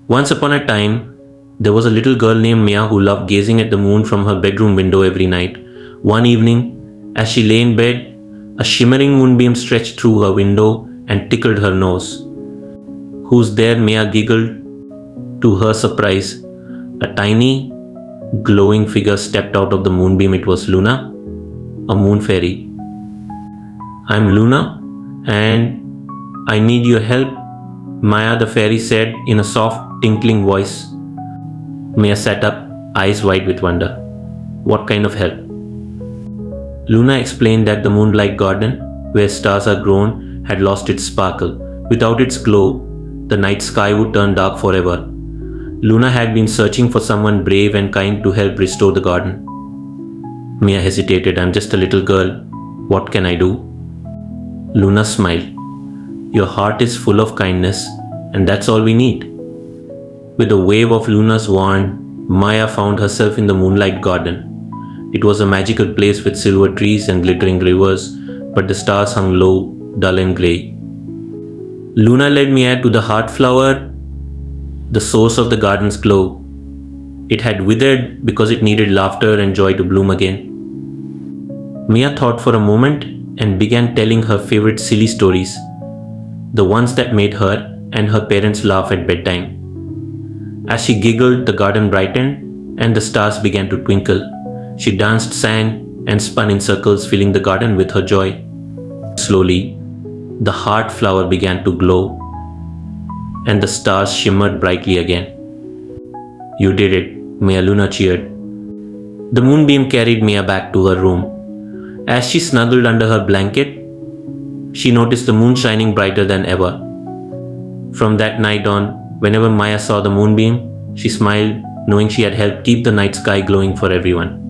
Once upon a time, there was a little girl named Mia who loved gazing at the moon from her bedroom window every night. One evening, as she lay in bed, a shimmering moonbeam stretched through her window and tickled her nose. "Who's there?" Mia giggled. To her surprise, a tiny, glowing figure stepped out of the moonbeam. It was Luna, a moon fairy. "I'm Luna, and I need your help," Maya the fairy said in a soft, tinkling voice. Mia sat up, eyes wide with wonder. "What kind of help?" Luna explained that the moonlight garden, where stars are grown, had lost its sparkle. Without its glow, the night sky would turn dark forever. Luna had been searching for someone brave and kind to help restore the garden. Mia hesitated. "I'm just a little girl. What can I do?" Luna smiled. "Your heart is full of kindness, and that's all we need." With a wave of Luna's wand, Maya found herself in the moonlight garden. It was a magical place with silver trees and glittering rivers, but the stars hung low, dull and grey. Luna led Mia to the heart flower, the source of the garden's glow. It had withered because it needed laughter and joy to bloom again. Mia thought for a moment and began telling her favorite silly stories, the ones that made her and her parents laugh at bedtime. As she giggled, the garden brightened and the stars began to twinkle. She danced, sang, and spun in circles, filling the garden with her joy. Slowly, the heart flower began to glow, and the stars shimmered brightly again. "You did it," Mia Luna cheered. The moonbeam carried Mia back to her room. As she snuggled under her blanket, she noticed the moon shining brighter than ever. From that night on, whenever Maya saw the moonbeam, she smiled, knowing she had helped keep the night sky glowing for everyone.